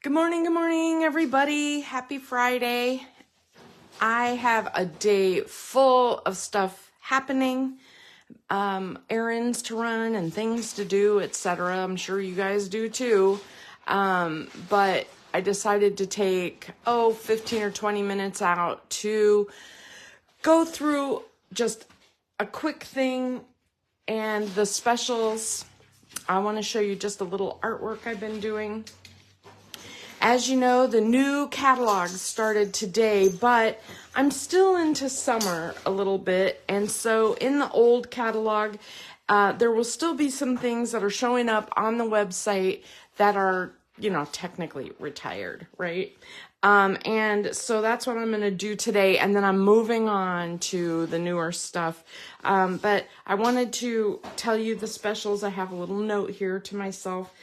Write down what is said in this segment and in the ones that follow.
Good morning, everybody. Happy Friday. I have a day full of stuff happening, errands to run and things to do, etc. I'm sure you guys do too. But I decided to take, 15 or 20 minutes out to go through just a quick thing and the specials. I want to show you just a little artwork I've been doing. As you know, the new catalog started today, but I'm still into summer a little bit. And so in the old catalog, there will still be some things that are showing up on the website that are, technically retired, right? And so that's what I'm going to do today. And then I'm moving on to the newer stuff. But I wanted to tell you the specials. I have a little note here to myself.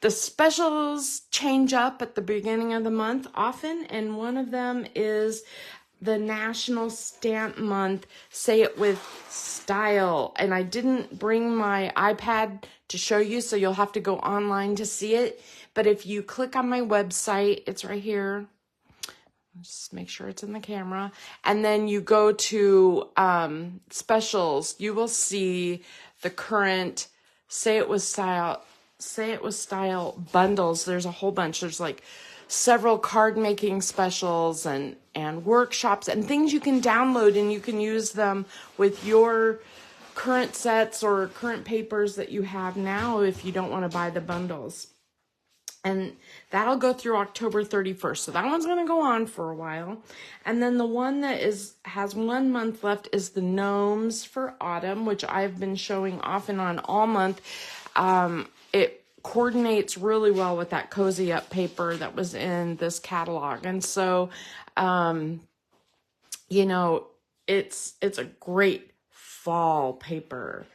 The specials change up at the beginning of the month often, and one of them is the National Stamp Month, Say It With Style. And I didn't bring my iPad to show you, so you'll have to go online to see it. But if you click on my website, it's right here. Just make sure it's in the camera. And then you go to specials, you will see the current Say It With Style bundles. There's a whole bunch. There's like several card making specials and workshops and things you can download, and you can use them with your current sets or current papers that you have now if you don't want to buy the bundles. And that'll go through October 31st. So that one's going to go on for a while. And then the one that has 1 month left is the Gnomes for Autumn, which I've been showing off and on all month. It coordinates really well with that Cozy Up paper that was in this catalog. And so, it's a great fall paper.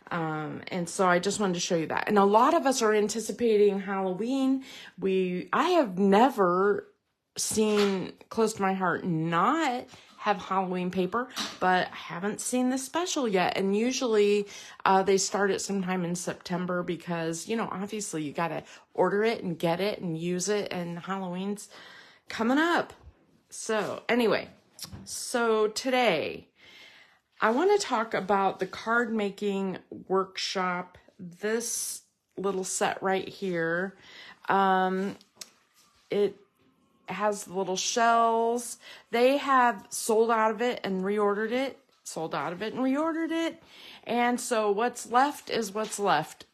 And so I just wanted to show you that. And a lot of us are anticipating Halloween. I have never seen, close to my heart, not have Halloween paper, but I haven't seen the special yet. And usually they start it sometime in September because, obviously you got to order it and get it and use it, and Halloween's coming up. So anyway, today I want to talk about the card making workshop, this little set right here. It has the little shells. They have sold out of it and reordered it, And so what's left is what's left.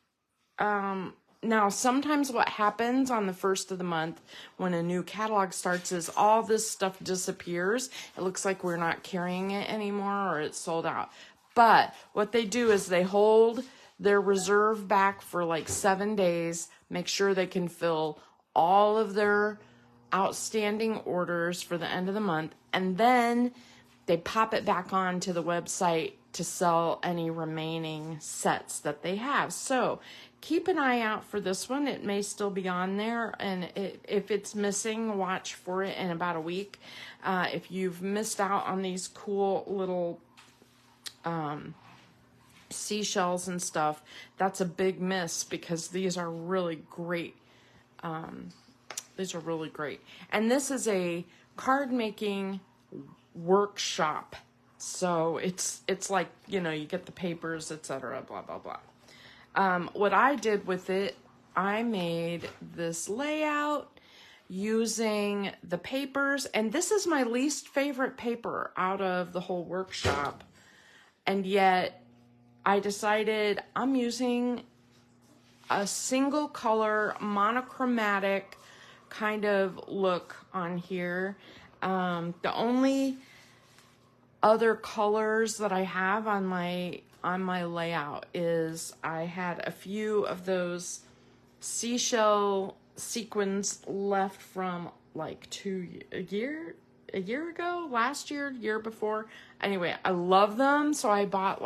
Now, sometimes what happens on the first of the month when a new catalog starts is all this stuff disappears. It looks like we're not carrying it anymore or it's sold out. But what they do is they hold their reserve back for like 7 days, make sure they can fill all of their outstanding orders for the end of the month, and then they pop it back onto the website to sell any remaining sets that they have. So keep an eye out for this one. It may still be on there, and if it's missing, watch for it in about a week. If you've missed out on these cool little seashells and stuff, that's a big miss because these are really great. These are really great. And this is a card making workshop. So it's like, you get the papers, etc., blah, blah, blah. What I did with it, I made this layout using the papers. And this is my least favorite paper out of the whole workshop. And yet I decided I'm using a single color monochromatic kind of look on here. The only other colors that I have on my layout is I had a few of those seashell sequins left from like a year ago, last year, year before. Anyway, I love them, so I bought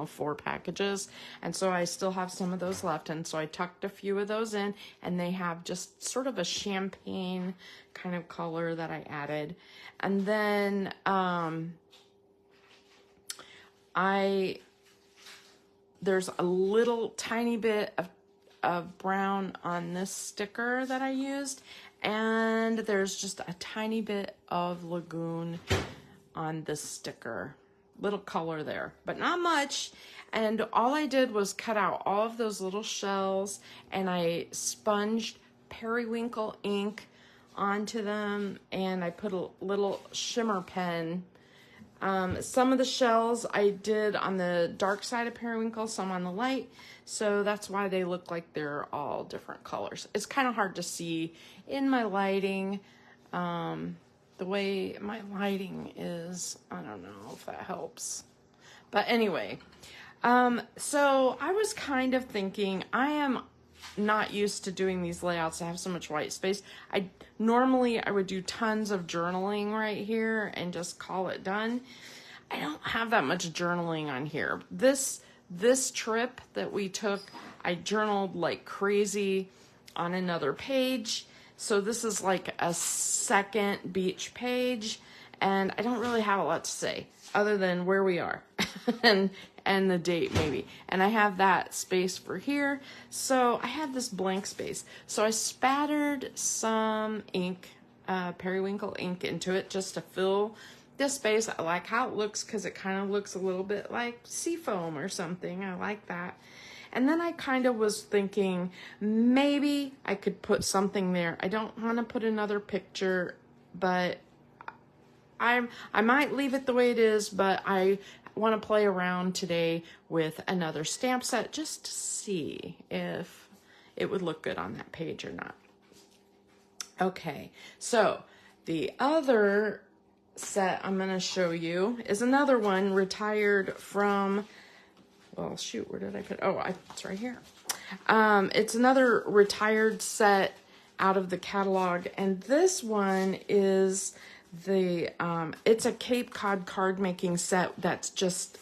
4 packages, and so I still have some of those left, and so I tucked a few of those in, and they have just sort of a champagne kind of color that I added. And then there's a little tiny bit of brown on this sticker that I used, and there's just a tiny bit of lagoon on this sticker. Little color there, but not much. And all I did was cut out all of those little shells, and I sponged periwinkle ink onto them, and I put a little shimmer pen. Some of the shells I did on the dark side of periwinkle, some on the light, so that's why they look like they're all different colors. It's kind of hard to see in my lighting. The way my lighting is, I don't know if that helps. But anyway, so I was kind of thinking, I am not used to doing these layouts. I have so much white space. Normally I would do tons of journaling right here and just call it done. I don't have that much journaling on here. This trip that we took, I journaled like crazy on another page. So this is like a second beach page, and I don't really have a lot to say other than where we are and the date maybe. And I have that space for here. So I had this blank space. So I spattered some ink, periwinkle ink into it just to fill this space. I like how it looks because it kind of looks a little bit like seafoam or something. I like that. And then I kind of was thinking maybe I could put something there. I don't want to put another picture, but I might leave it the way it is, but I want to play around today with another stamp set just to see if it would look good on that page or not. Okay, so the other set I'm going to show you is another one retired from, well, shoot, where did I put it? Oh, it's right here. It's another retired set out of the catalog, and this one is the, it's a Cape Cod card making set that's just,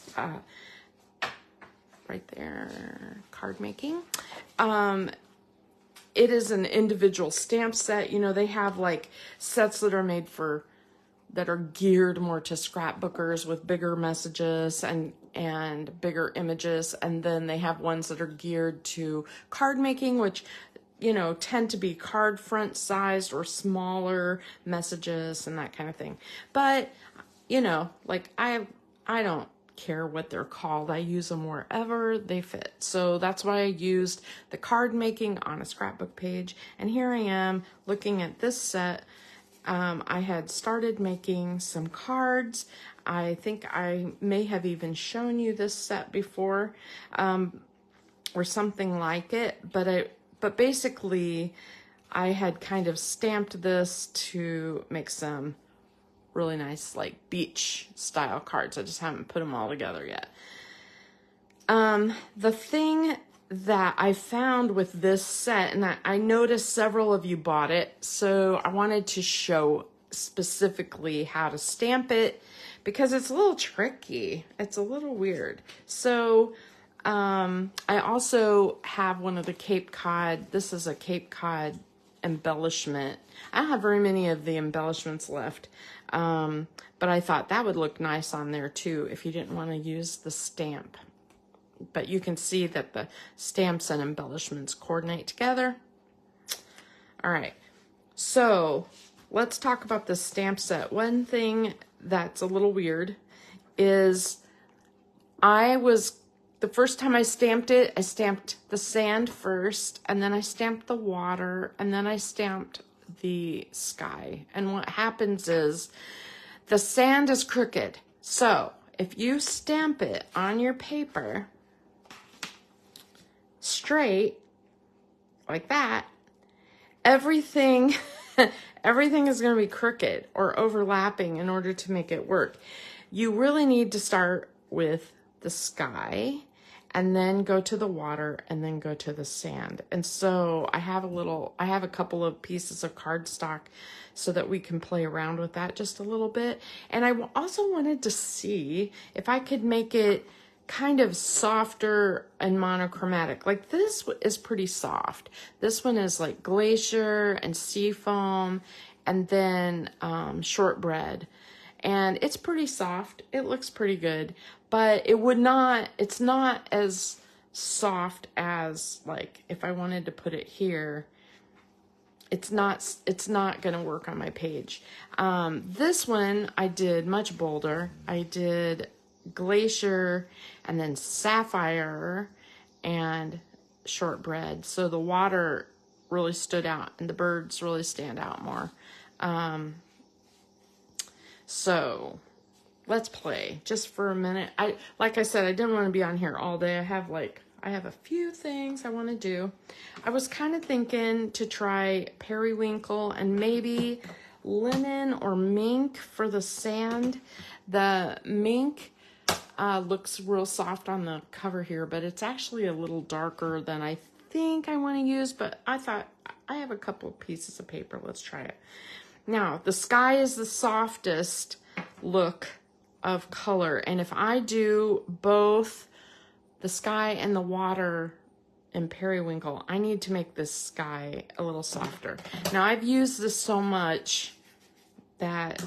right there, card making. It is an individual stamp set. You know, they have like sets that are made for, that are geared more to scrapbookers with bigger messages and bigger images, and then they have ones that are geared to card making, which, you know, tend to be card front sized or smaller messages and that kind of thing. But, you know, like I don't care what they're called. I use them wherever they fit. So that's why I used the card making on a scrapbook page. And here I am looking at this set. I had started making some cards. I think I may have even shown you this set before, or something like it, but basically I had kind of stamped this to make some really nice like beach style cards. I just haven't put them all together yet. The thing that I found with this set, and I noticed several of you bought it, so I wanted to show specifically how to stamp it because it's a little tricky. It's a little weird. So I also have one of the Cape Cod. This is a Cape Cod embellishment. I don't have very many of the embellishments left, but I thought that would look nice on there too if you didn't want to use the stamp. But you can see that the stamps and embellishments coordinate together. All right, so let's talk about the stamp set. One thing that's a little weird is the first time I stamped it, I stamped the sand first, and then I stamped the water, and then I stamped the sky. And what happens is the sand is crooked. So if you stamp it on your paper straight like that, everything is going to be crooked or overlapping in order to make it work. You really need to start with the sky and then go to the water and then go to the sand. And so I have a couple of pieces of cardstock so that we can play around with that just a little bit. And I also wanted to see if I could make it kind of softer and monochromatic. Like this is pretty soft. This one is like glacier and seafoam and then shortbread. And it's pretty soft. It looks pretty good, but it's not as soft as, like, if I wanted to put it here, it's not going to work on my page. This one I did much bolder. I did glacier and then sapphire and shortbread. So the water really stood out and the birds really stand out more. So let's play just for a minute. Like I said, I didn't want to be on here all day. I have a few things I want to do. I was kind of thinking to try periwinkle and maybe linen or mink for the sand. The mink looks real soft on the cover here, but it's actually a little darker than I think I want to use, but I thought I have a couple of pieces of paper. Let's try it. Now, the sky is the softest look of color, and if I do both the sky and the water in periwinkle, I need to make this sky a little softer. Now, I've used this so much that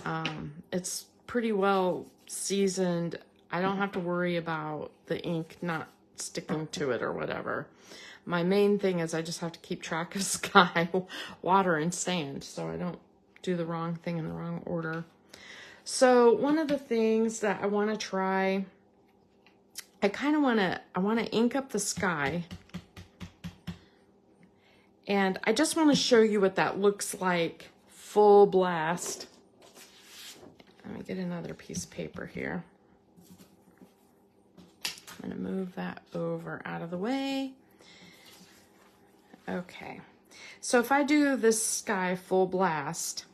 it's pretty well seasoned. I don't have to worry about the ink not sticking to it or whatever. My main thing is I just have to keep track of sky, water, and sand so I don't do the wrong thing in the wrong order. So one of the things that I want to try, I want to ink up the sky, and I just want to show you what that looks like full blast. Let me get another piece of paper here. I'm going to move that over out of the way. Okay, so if I do this sky full blast,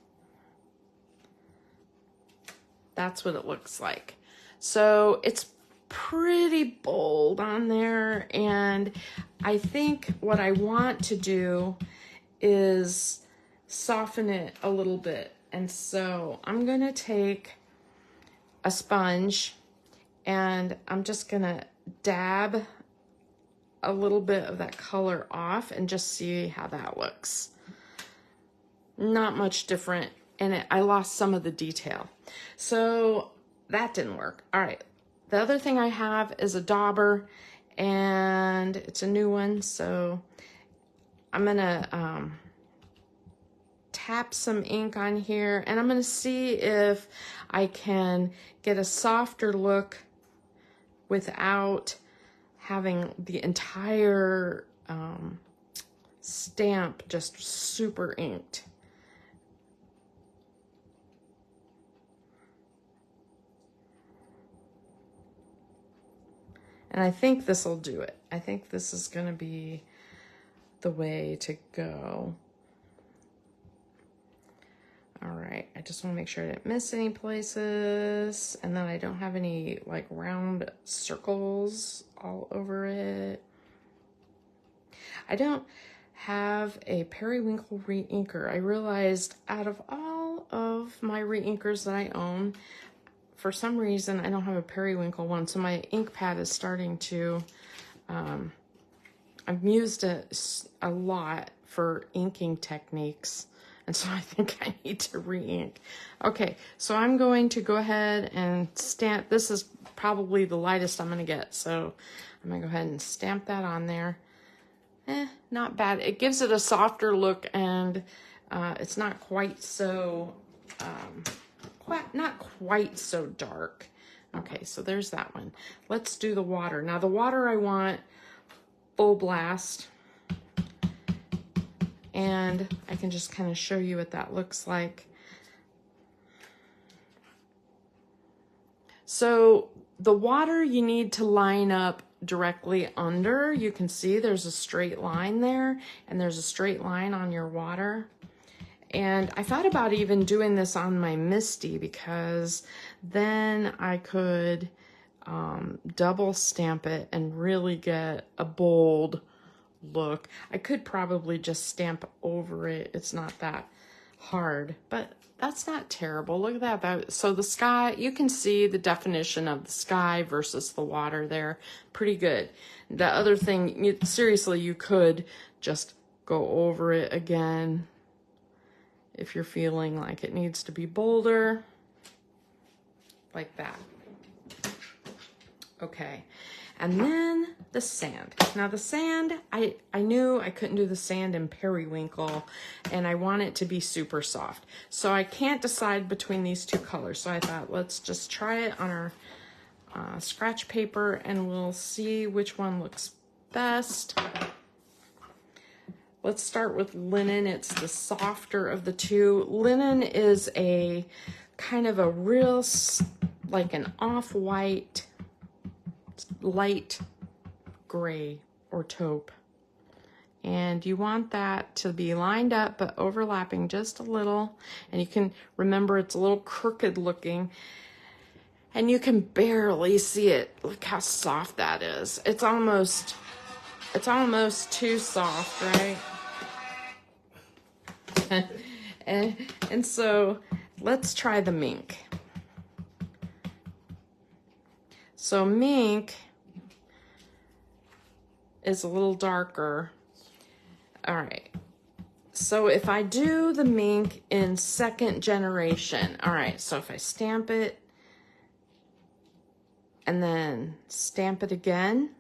that's what it looks like. So it's pretty bold on there, and I think what I want to do is soften it a little bit. And so I'm gonna take a sponge and I'm just gonna dab a little bit of that color off and just see how that looks. Not much different, and I lost some of the detail. So that didn't work. All right, the other thing I have is a dauber, and it's a new one, so I'm gonna tap some ink on here, and I'm gonna see if I can get a softer look without having the entire stamp just super inked. And I think this will do it. I think this is going to be the way to go. All right, I just want to make sure I didn't miss any places, and then I don't have any like round circles all over it. I don't have a periwinkle re-inker. I realized out of all of my re-inkers that I own, for some reason I don't have a periwinkle one, so my ink pad is starting to, I've used it a lot for inking techniques, and so I think I need to re-ink. Okay, so I'm going to go ahead and stamp. This is probably the lightest I'm going to get, so I'm going to go ahead and stamp that on there. Not bad. It gives it a softer look, and it's not quite so, not quite so dark. Okay, so there's that one. Let's do the water. Now the water I want full blast, and I can just kind of show you what that looks like. So the water you need to line up directly under. You can see there's a straight line there, and there's a straight line on your water. And I thought about even doing this on my Misty, because then I could double stamp it and really get a bold look. I could probably just stamp over it. It's not that hard, but that's not terrible. Look at that. So the sky, you can see the definition of the sky versus the water there. Pretty good. The other thing, seriously, you could just go over it again if you're feeling like it needs to be bolder, like that. Okay. And then the sand. Now the sand, I knew I couldn't do the sand in periwinkle, and I want it to be super soft. So I can't decide between these two colors. So I thought, let's just try it on our scratch paper and we'll see which one looks best. Let's start with linen. It's the softer of the two. Linen is a kind of a real, like an off-white, light gray or taupe. And you want that to be lined up but overlapping just a little. And you can remember it's a little crooked looking. And you can barely see it. Look how soft that is. It's almost too soft, right? and so let's try the mink. So mink is a little darker. All right. So if I do the mink in second generation, all right, so if I stamp it and then stamp it again,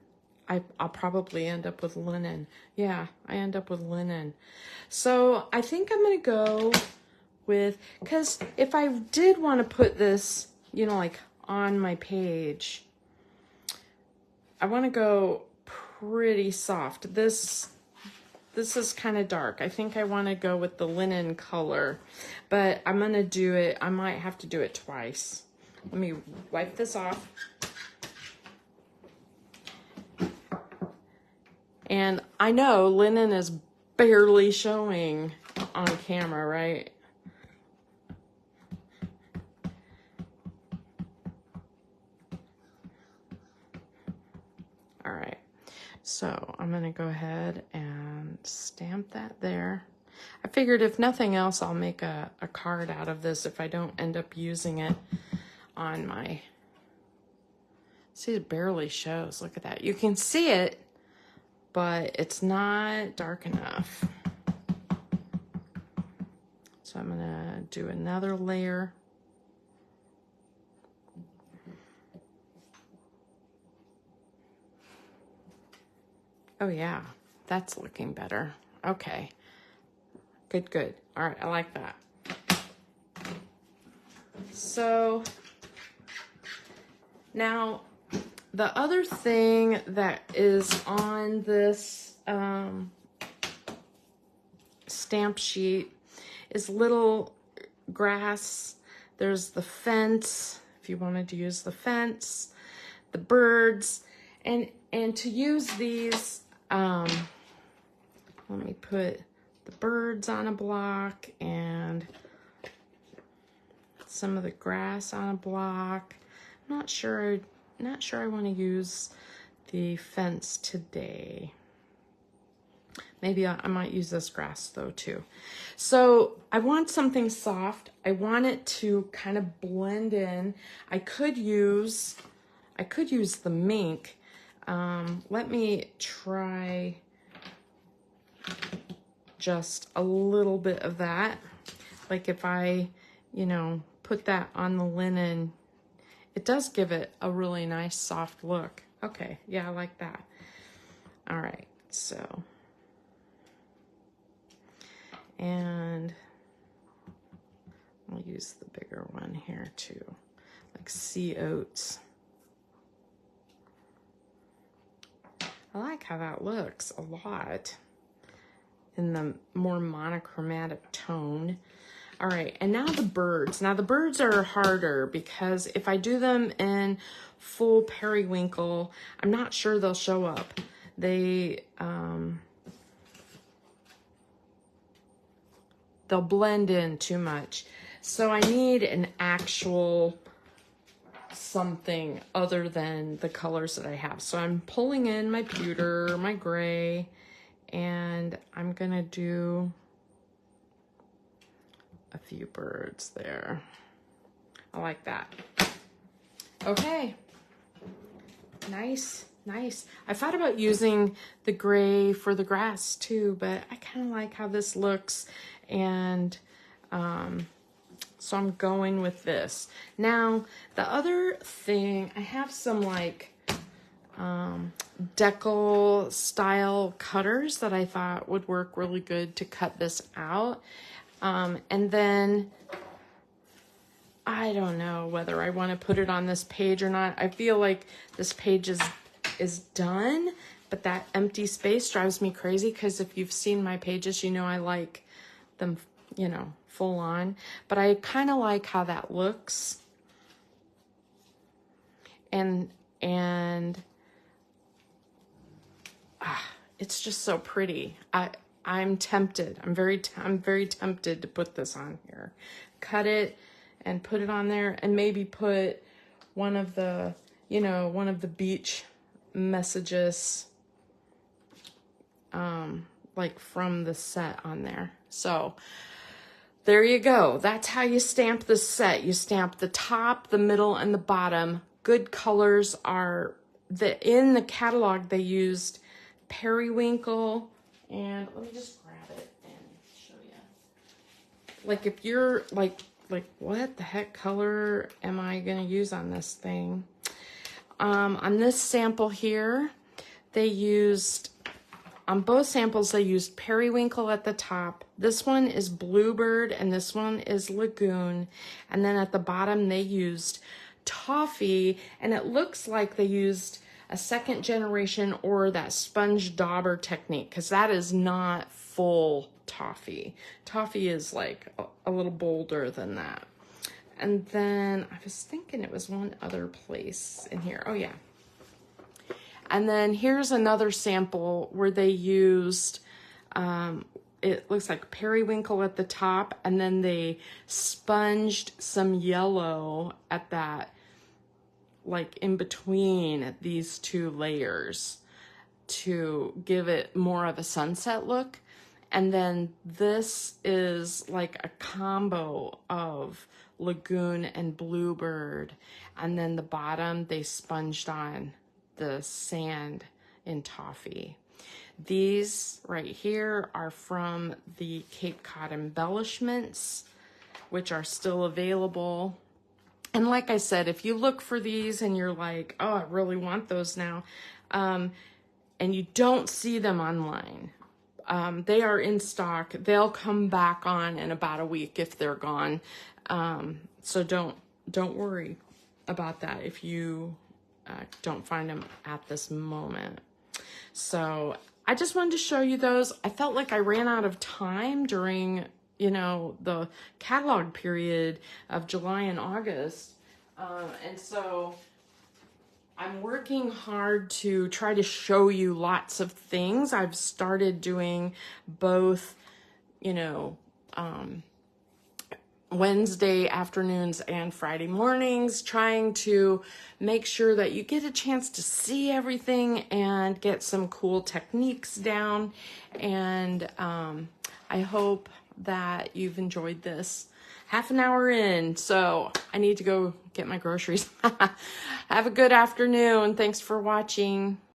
I'll probably end up with linen. Yeah, I end up with linen. So I think I'm gonna go with, because if I did want to put this, you know, like on my page, I want to go pretty soft. This is kind of dark. I think I want to go with the linen color, but I'm gonna do it. I might have to do it twice. Let me wipe this off. And I know linen is barely showing on camera, right? All right, so I'm gonna go ahead and stamp that there. I figured if nothing else, I'll make a card out of this if I don't end up using it on my, see, it barely shows. Look at that. You can see it, but it's not dark enough. So I'm gonna do another layer. Oh yeah, that's looking better. Okay, good, good. All right, I like that. So now the other thing that is on this stamp sheet is little grass. There's the fence, if you wanted to use the fence, the birds, and to use these, let me put the birds on a block and some of the grass on a block. I'm not sure I want to use the fence today. Maybe I might use this grass though too. So I want something soft. I want it to kind of blend in. I could use the mink. Let me try just a little bit of that. Like if I, you know, put that on the linen, it does give it a really nice soft look. Okay, yeah, I like that. All right, so, and I'll use the bigger one here too, like sea oats. I like how that looks a lot in the more monochromatic tone. All right, and now the birds. Now the birds are harder because if I do them in full periwinkle, I'm not sure they'll show up. They'll blend in too much. So I need an actual something other than the colors that I have. So I'm pulling in my pewter, my gray, and I'm gonna do a few birds there. I like that. Okay, nice, nice. I thought about using the gray for the grass too, but I kind of like how this looks, and so I'm going with this. Now, the other thing, I have some like decal style cutters that I thought would work really good to cut this out. And then I don't know whether I want to put it on this page or not. I feel like this page is done, but that empty space drives me crazy, because if you've seen my pages, you know I like them, you know, full on. But I kind of like how that looks. And it's just so pretty. I'm tempted. I'm very tempted to put this on here. Cut it and put it on there, and maybe put one of the, you know, one of the beach messages like from the set on there. So there you go. That's how you stamp the set. You stamp the top, the middle, and the bottom. Good colors are in the catalog. They used periwinkle, and let me just grab it and show you. Like, if you're like what the heck color am I gonna use on this thing? On this sample here, they used, on both samples, they used periwinkle at the top. This one is bluebird and this one is lagoon. And then at the bottom, they used toffee, and it looks like they used a second generation or that sponge dauber technique, because that is not full toffee. Toffee is like a little bolder than that. And then I was thinking it was one other place in here. Oh yeah. And then here's another sample where they used, it looks like periwinkle at the top, and then they sponged some yellow at that, like in between these two layers, to give it more of a sunset look. And then this is like a combo of lagoon and bluebird. And then the bottom, they sponged on the sand in toffee. These right here are from the Cape Cod embellishments, which are still available. And like I said, if you look for these and you're like, oh, I really want those now, and you don't see them online, they are in stock. They'll come back on in about a week if they're gone. So don't worry about that if you don't find them at this moment. So I just wanted to show you those. I felt like I ran out of time during, you know, the catalog period of July and August. And so I'm working hard to try to show you lots of things. I've started doing both, you know, Wednesday afternoons and Friday mornings, trying to make sure that you get a chance to see everything and get some cool techniques down. And I hope that you've enjoyed this. Half an hour in, so I need to go get my groceries. Have a good afternoon. Thanks for watching.